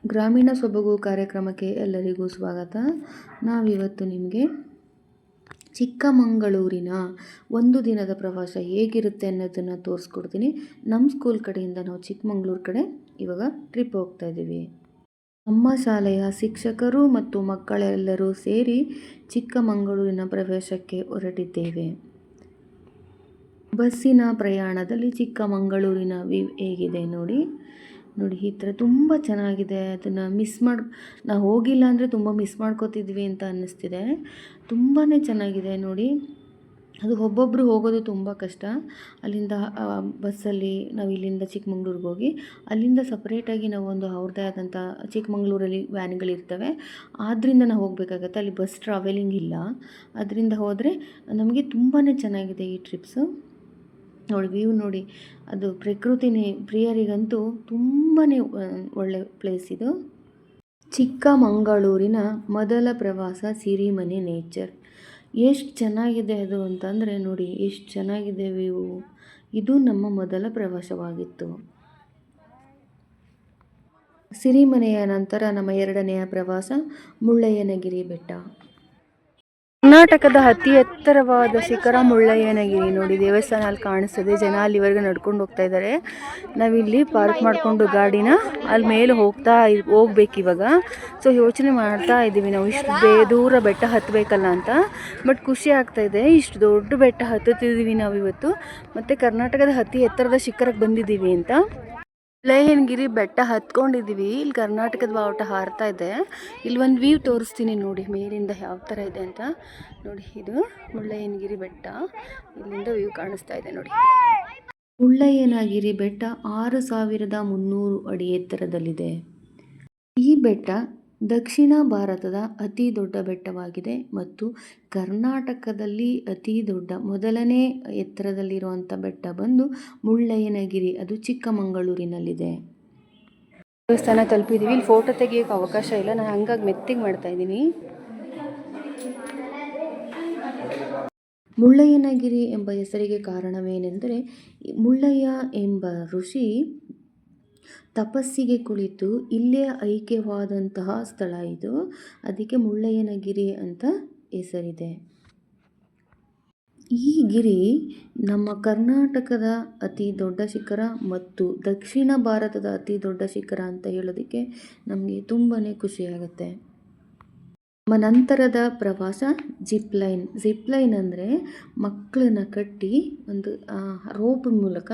ಗ್ರಾಮೀಣ ಸೊಬಗು ಕಾರ್ಯಕ್ರಮಕ್ಕೆ ಎಲ್ಲರಿಗೂ ಸ್ವಾಗತ. ನಾವಿವತ್ತು ನಿಮಗೆ ಚಿಕ್ಕಮಗಳೂರಿನ ಒಂದು ದಿನದ ಪ್ರವಾಸ ಹೇಗಿರುತ್ತೆ ಅನ್ನೋದನ್ನು ತೋರಿಸ್ಕೊಡ್ತೀನಿ. ನಮ್ಮ ಸ್ಕೂಲ್ ಕಡೆಯಿಂದ ನಾವು ಚಿಕ್ಕಮಗಳೂರು ಕಡೆ ಇವಾಗ ಟ್ರಿಪ್ ಹೋಗ್ತಾ ಇದ್ದೀವಿ. ನಮ್ಮ ಶಾಲೆಯ ಶಿಕ್ಷಕರು ಮತ್ತು ಮಕ್ಕಳೆಲ್ಲರೂ ಸೇರಿ ಚಿಕ್ಕಮಗಳೂರಿನ ಪ್ರವೇಶಕ್ಕೆ ಹೊರಟಿದ್ದೇವೆ. ಬಸ್ಸಿನ ಪ್ರಯಾಣದಲ್ಲಿ ಚಿಕ್ಕಮಗಳೂರಿನ ವ್ಯೂ ಹೇಗಿದೆ ನೋಡಿ. ಈ ಥರ ತುಂಬ ಚೆನ್ನಾಗಿದೆ. ಅದನ್ನು ನಾವು ಹೋಗಿಲ್ಲ ಅಂದರೆ ತುಂಬ ಮಿಸ್ ಮಾಡ್ಕೋತಿದ್ವಿ ಅಂತ ಅನ್ನಿಸ್ತಿದೆ. ತುಂಬಾ ಚೆನ್ನಾಗಿದೆ ನೋಡಿ. ಅದು ಒಬ್ಬೊಬ್ಬರು ಹೋಗೋದು ತುಂಬ ಕಷ್ಟ. ಅಲ್ಲಿಂದ ಬಸ್ಸಲ್ಲಿ ನಾವು ಇಲ್ಲಿಂದ ಚಿಕ್ಕಮಂಗ್ಳೂರಿಗೆ ಹೋಗಿ ಅಲ್ಲಿಂದ ಸಪ್ರೇಟಾಗಿ ನಾವು ಒಂದು ಅವ್ರದ್ದೇ ಆದಂಥ ಚಿಕ್ಕಮಂಗ್ಳೂರಲ್ಲಿ ವ್ಯಾನ್ಗಳಿರ್ತವೆ, ಆದ್ದರಿಂದ ನಾವು ಹೋಗಬೇಕಾಗತ್ತೆ. ಅಲ್ಲಿ ಬಸ್ ಟ್ರಾವೆಲಿಂಗ್ ಇಲ್ಲ. ಅದರಿಂದ ಹೋದರೆ ನಮಗೆ ತುಂಬಾ ಚೆನ್ನಾಗಿದೆ ಈ ಟ್ರಿಪ್ಸು. ನೋಡಿ ವ್ಯೂ ನೋಡಿ, ಅದು ಪ್ರಕೃತಿ ಪ್ರಿಯರಿಗಂತೂ ತುಂಬಾ ಒಳ್ಳೆ ಪ್ಲೇಸ್ ಇದು. ಚಿಕ್ಕಮಗಳೂರಿನ ಮೊದಲ ಪ್ರವಾಸ ಸಿರಿಮನೆ ನೇಚರ್. ಎಷ್ಟು ಚೆನ್ನಾಗಿದೆ ಅದು ಅಂತಂದರೆ ನೋಡಿ, ಎಷ್ಟು ಚೆನ್ನಾಗಿದೆ ವ್ಯೂ. ಇದು ನಮ್ಮ ಮೊದಲ ಪ್ರವಾಸವಾಗಿತ್ತು. ಸಿರಿಮನೆಯ ನಂತರ ನಮ್ಮ ಎರಡನೆಯ ಪ್ರವಾಸ ಮುಳ್ಳಯ್ಯನಗಿರಿ ಬೆಟ್ಟ. ಕರ್ನಾಟಕದ ಅತಿ ಎತ್ತರವಾದ ಶಿಖರ ಮುಳ್ಳಯ್ಯನಗಿರಿ ನೋಡಿ. ದೇವಸ್ಥಾನ ಅಲ್ಲಿ ಕಾಣಿಸ್ತದೆ. ಜನ ಅಲ್ಲಿವರೆಗೆ ನಡ್ಕೊಂಡು ಹೋಗ್ತಾ ಇದ್ದಾರೆ. ನಾವಿಲ್ಲಿ ಪಾರ್ಕ್ ಮಾಡಿಕೊಂಡು ಗಾಡಿನ ಅಲ್ಲಿ ಮೇಲೆ ಹೋಗ್ಬೇಕು ಇವಾಗ. ಸೊ ಯೋಚನೆ ಮಾಡ್ತಾ ಇದ್ದೀವಿ ನಾವು ಇಷ್ಟು ದೂರ ಬೆಟ್ಟ ಹತ್ತಬೇಕಲ್ಲ ಅಂತ. ಬಟ್ ಖುಷಿ ಆಗ್ತಾ ಇದೆ, ಇಷ್ಟು ದೊಡ್ಡ ಬೆಟ್ಟ ಹತ್ತುತ್ತಿದ್ದೀವಿ ನಾವು ಇವತ್ತು. ಮತ್ತು ಕರ್ನಾಟಕದ ಅತಿ ಎತ್ತರದ ಶಿಖರಕ್ಕೆ ಬಂದಿದ್ದೀವಿ ಅಂತ. ಮುಳ್ಳಯ್ಯನಗಿರಿ ಬೆಟ್ಟ ಹತ್ಕೊಂಡಿದ್ದೀವಿ. ಇಲ್ಲಿ ಕರ್ನಾಟಕದ ಬಾವುಟ ಹಾರ್ತಾ ಇದೆ. ಇಲ್ಲಿ ಒಂದು ವ್ಯೂ ತೋರಿಸ್ತೀನಿ ನೋಡಿ ಮೇಲಿಂದ ಯಾವ ಥರ ಇದೆ ಅಂತ. ನೋಡಿ ಇದು ಮುಳ್ಳಯ್ಯನಗಿರಿ ಬೆಟ್ಟ. ಇಲ್ಲಿಂದ ವ್ಯೂ ಕಾಣಿಸ್ತಾ ಇದೆ ನೋಡಿ. ಮುಳ್ಳಯ್ಯನಗಿರಿ ಬೆಟ್ಟ 6300 ಅಡಿ ಎತ್ತರದಲ್ಲಿದೆ. ಈ ಬೆಟ್ಟ ದಕ್ಷಿಣ ಭಾರತದ ಅತಿ ದೊಡ್ಡ ಬೆಟ್ಟವಾಗಿದೆ ಮತ್ತು ಕರ್ನಾಟಕದಲ್ಲಿ ಅತಿ ದೊಡ್ಡ ಮೊದಲನೇ ಎತ್ತರದಲ್ಲಿರುವಂಥ ಬೆಟ್ಟ ಬಂದು ಮುಳ್ಳಯ್ಯನಗಿರಿ, ಅದು ಚಿಕ್ಕಮಗಳೂರಿನಲ್ಲಿದೆ. ದೇವಸ್ಥಾನ ತಲುಪಿದ್ದೀವಿ. ಇಲ್ಲಿ ಫೋಟೋ ತೆಗಿಯೋಕ್ಕೆ ಅವಕಾಶ ಇಲ್ಲ, ನಾನು ಹಂಗಾಗಿ ಮೆತ್ತಿಗೆ ಮಾಡ್ತಾ ಇದ್ದೀನಿ. ಮುಳ್ಳಯ್ಯನಗಿರಿ ಎಂಬ ಹೆಸರಿಗೆ ಕಾರಣವೇನೆಂದರೆ, ಮುಳ್ಳಯ್ಯ ಎಂಬ ಋಷಿ ತಪಸ್ಸಿಗೆ ಕುಳಿತು ಇಲ್ಲೇ ಐಕ್ಯವಾದಂತಹ ಸ್ಥಳ ಇದು. ಅದಕ್ಕೆ ಮುಳ್ಳಯ್ಯನಗಿರಿ ಅಂತ ಹೆಸರಿದೆ. ಈ ಗಿರಿ ನಮ್ಮ ಕರ್ನಾಟಕದ ಅತಿ ದೊಡ್ಡ ಶಿಖರ ಮತ್ತು ದಕ್ಷಿಣ ಭಾರತದ ಅತಿ ದೊಡ್ಡ ಶಿಖರ ಅಂತ ಹೇಳೋದಕ್ಕೆ ನಮಗೆ ತುಂಬಾ ಖುಷಿಯಾಗುತ್ತೆ. ನಮ್ಮ ನಂತರದ ಪ್ರವಾಸ ಜಿಪ್ಲೈನ್ ಅಂದರೆ ಮಕ್ಕಳನ್ನ ಕಟ್ಟಿ ಒಂದು ರೋಪ್ ಮೂಲಕ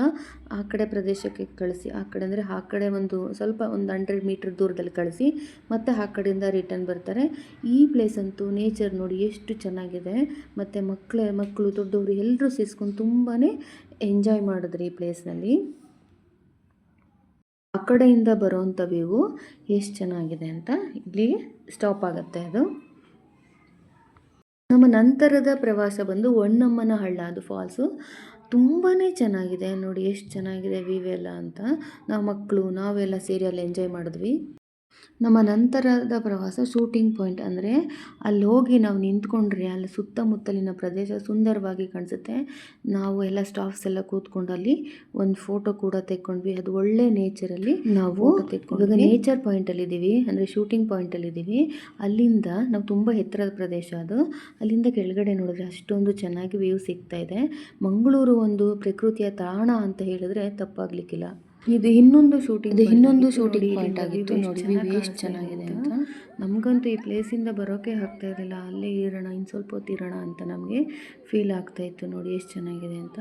ಆ ಕಡೆ ಪ್ರದೇಶಕ್ಕೆ ಕಳಿಸಿ, ಆ ಕಡೆ ಅಂದರೆ ಆ ಕಡೆ ಒಂದು ಸ್ವಲ್ಪ 100 ಮೀಟರ್ ದೂರದಲ್ಲಿ ಕಳಿಸಿ ಮತ್ತು ಆ ಕಡೆಯಿಂದ ರಿಟರ್ನ್ ಬರ್ತಾರೆ. ಈ ಪ್ಲೇಸ್ ಅಂತೂ ನೇಚರ್ ನೋಡಿ ಎಷ್ಟು ಚೆನ್ನಾಗಿದೆ. ಮತ್ತು ಮಕ್ಕಳು ದೊಡ್ಡವರು ಎಲ್ಲರೂ ಸೇರಿಸ್ಕೊಂಡು ತುಂಬಾ ಎಂಜಾಯ್ ಮಾಡಿದ್ರು ಈ ಪ್ಲೇಸ್ನಲ್ಲಿ. ಆ ಕಡೆಯಿಂದ ಬರೋವಂಥ ವ್ಯೂ ಎಷ್ಟು ಚೆನ್ನಾಗಿದೆ ಅಂತ ಇಲ್ಲಿ ಸ್ಟಾಪ್ ಆಗುತ್ತೆ ಅದು. ನಮ್ಮ ನಂತರದ ಪ್ರವಾಸ ಬಂದು ಹೊನ್ನಮ್ಮನ ಹಳ್ಳ, ಅದು ಫಾಲ್ಸು. ತುಂಬಾ ಚೆನ್ನಾಗಿದೆ ನೋಡಿ, ಎಷ್ಟು ಚೆನ್ನಾಗಿದೆ ವ್ಯೂ ಎಲ್ಲ ಅಂತ. ನಾವೆಲ್ಲ ಸೇರಿ ಅಲ್ಲಿ ಎಂಜಾಯ್ ಮಾಡಿದ್ವಿ. ನಮ್ಮ ನಂತರದ ಪ್ರವಾಸ ಶೂಟಿಂಗ್ ಪಾಯಿಂಟ್. ಅಂದರೆ ಅಲ್ಲಿ ಹೋಗಿ ನಾವು ನಿಂತ್ಕೊಂಡ್ರೆ ಅಲ್ಲಿ ಸುತ್ತಮುತ್ತಲಿನ ಪ್ರದೇಶ ಸುಂದರವಾಗಿ ಕಾಣಿಸುತ್ತೆ. ನಾವು ಎಲ್ಲ ಸ್ಟಾಫ್ಸ್ ಎಲ್ಲ ಕೂತ್ಕೊಂಡು ಅಲ್ಲಿ ಒಂದು ಫೋಟೋ ಕೂಡ ತೆಕ್ಕೊಂಡ್ವಿ. ಅದು ಒಳ್ಳೆ ನೇಚರಲ್ಲಿ ನಾವು ಇವಾಗ ನೇಚರ್ ಪಾಯಿಂಟಲ್ಲಿದ್ದೀವಿ, ಅಂದರೆ ಶೂಟಿಂಗ್ ಪಾಯಿಂಟಲ್ಲಿದ್ದೀವಿ. ಅಲ್ಲಿಂದ ನಾವು ತುಂಬ ಎತ್ತರದ ಪ್ರದೇಶ ಅದು. ಅಲ್ಲಿಂದ ಕೆಳಗಡೆ ನೋಡಿದ್ರೆ ಅಷ್ಟೊಂದು ಚೆನ್ನಾಗಿ ವ್ಯೂ ಸಿಗ್ತಾ ಇದೆ. ಮಂಗಳೂರು ಒಂದು ಪ್ರಕೃತಿಯ ತಾಣ ಅಂತ ಹೇಳಿದ್ರೆ ತಪ್ಪಾಗಲಿಕ್ಕಿಲ್ಲ. ಇದು ಇನ್ನೊಂದು ಶೂಟಿಂಗ್ ಪಾಯಿಂಟ್ ಆಗಿತ್ತು ನೋಡಿ. ಎಷ್ಟು ಚೆನ್ನಾಗಿದೆ ಅಂತ. ನಮಗಂತೂ ಈ ಪ್ಲೇಸಿಂದ ಬರೋಕ್ಕೆ ಆಗ್ತಾ ಇರಲಿಲ್ಲ. ಅಲ್ಲೇ ಇರೋಣ, ಇನ್ನು ಸ್ವಲ್ಪ ಹೊತ್ತು ಇರೋಣ ಅಂತ ನಮಗೆ ಫೀಲ್ ಆಗ್ತಾಯಿತ್ತು ನೋಡಿ ಎಷ್ಟು ಚೆನ್ನಾಗಿದೆ ಅಂತ.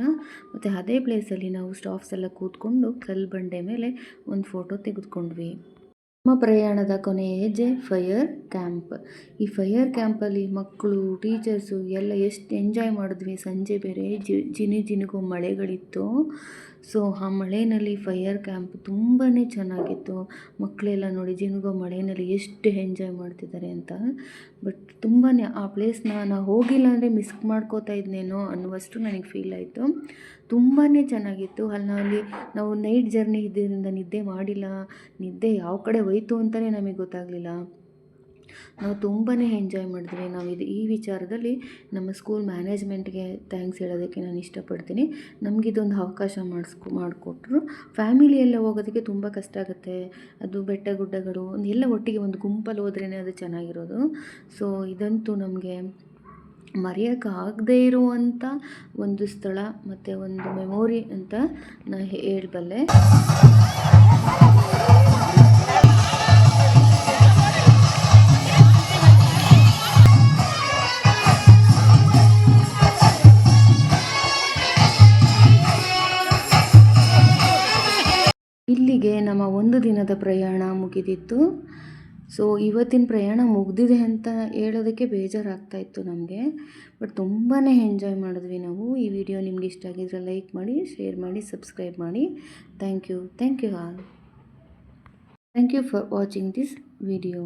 ಮತ್ತು ಅದೇ ಪ್ಲೇಸಲ್ಲಿ ನಾವು ಸ್ಟಾಫ್ಸ್ ಎಲ್ಲ ಕೂತ್ಕೊಂಡು ಕಲ್ಬಂಡೆ ಮೇಲೆ ಒಂದು ಫೋಟೋ ತೆಗೆದುಕೊಂಡ್ವಿ. ನಮ್ಮ ಪ್ರಯಾಣದ ಕೊನೆಯ ಹೆಜ್ಜೆ ಫೈರ್ ಕ್ಯಾಂಪ್. ಈ ಫೈರ್ ಕ್ಯಾಂಪಲ್ಲಿ ಮಕ್ಕಳು, ಟೀಚರ್ಸು ಎಲ್ಲ ಎಷ್ಟು ಎಂಜಾಯ್ ಮಾಡಿದ್ವಿ. ಸಂಜೆ ಬೇರೆ ಜಿನುಗು ಮಳೆಗಳಿತ್ತು. ಸೊ ಆ ಮಳೆಯಲ್ಲಿ ಫೈರ್ ಕ್ಯಾಂಪ್ ತುಂಬಾ ಚೆನ್ನಾಗಿತ್ತು. ಮಕ್ಕಳೆಲ್ಲ ನೋಡಿ ಜಿನುಗೋ ಮಳೆಯಲ್ಲಿ ಎಷ್ಟು ಎಂಜಾಯ್ ಮಾಡ್ತಿದ್ದಾರೆ ಅಂತ. ಬಟ್ ತುಂಬಾ ಆ ಪ್ಲೇಸ್ನ ನಾವು ಹೋಗಿಲ್ಲ ಅಂದರೆ ಮಿಸ್ ಮಾಡ್ಕೋತಾ ಇದ್ನೇನೋ ಅನ್ನುವಷ್ಟು ನನಗೆ ಫೀಲ್ ಆಯಿತು. ತುಂಬಾ ಚೆನ್ನಾಗಿತ್ತು. ಅಲ್ಲಿ ನಾವು ನೈಟ್ ಜರ್ನಿ ಇದ್ದರಿಂದ ನಿದ್ದೆ ಮಾಡಿಲ್ಲ. ನಿದ್ದೆ ಯಾವ ಕಡೆ ಹೋಯ್ತು ಅಂತಲೇ ನಮಗೆ ಗೊತ್ತಾಗಲಿಲ್ಲ. ನಾವು ತುಂಬಾ ಎಂಜಾಯ್ ಮಾಡಿದ್ವಿ. ನಾವು ಈ ವಿಚಾರದಲ್ಲಿ ನಮ್ಮ ಸ್ಕೂಲ್ ಮ್ಯಾನೇಜ್ಮೆಂಟ್ಗೆ ಥ್ಯಾಂಕ್ಸ್ ಹೇಳೋದಕ್ಕೆ ನಾನು ಇಷ್ಟಪಡ್ತೀನಿ. ನಮಗಿದೊಂದು ಅವಕಾಶ ಮಾಡಿಕೊಟ್ರು. ಫ್ಯಾಮಿಲಿ ಎಲ್ಲ ಹೋಗೋದಕ್ಕೆ ತುಂಬ ಕಷ್ಟ ಆಗುತ್ತೆ. ಅದು ಬೆಟ್ಟ ಗುಡ್ಡಗಳು ಎಲ್ಲ ಒಟ್ಟಿಗೆ ಒಂದು ಗುಂಪಲ್ಲಿ ಹೋದ್ರೇ ಅದು ಚೆನ್ನಾಗಿರೋದು. ಸೊ ಇದಂತೂ ನಮಗೆ ಮರೆಯೋಕ್ಕಾಗದೇ ಇರುವಂಥ ಒಂದು ಸ್ಥಳ ಮತ್ತು ಒಂದು ಮೆಮೊರಿ ಅಂತ ನಾನು ಹೇಳಬಲ್ಲೆ. ಇಲ್ಲಿಗೆ ನಮ್ಮ ಒಂದು ದಿನದ ಪ್ರಯಾಣ ಮುಗಿದಿತ್ತು. ಸೊ ಇವತ್ತಿನ ಪ್ರಯಾಣ ಮುಗಿದಿದೆ ಅಂತ ಹೇಳೋದಕ್ಕೆ ಬೇಜಾರಾಗ್ತಾಯಿತ್ತು ನಮಗೆ. ಬಟ್ ತುಂಬಾ ಎಂಜಾಯ್ ಮಾಡಿದ್ವಿ ನಾವು. ಈ ವಿಡಿಯೋ ನಿಮ್ಗೆ ಇಷ್ಟ ಆಗಿದ್ರೆ ಲೈಕ್ ಮಾಡಿ, ಶೇರ್ ಮಾಡಿ, ಸಬ್ಸ್ಕ್ರೈಬ್ ಮಾಡಿ. Thank you all. Thank you for watching this video.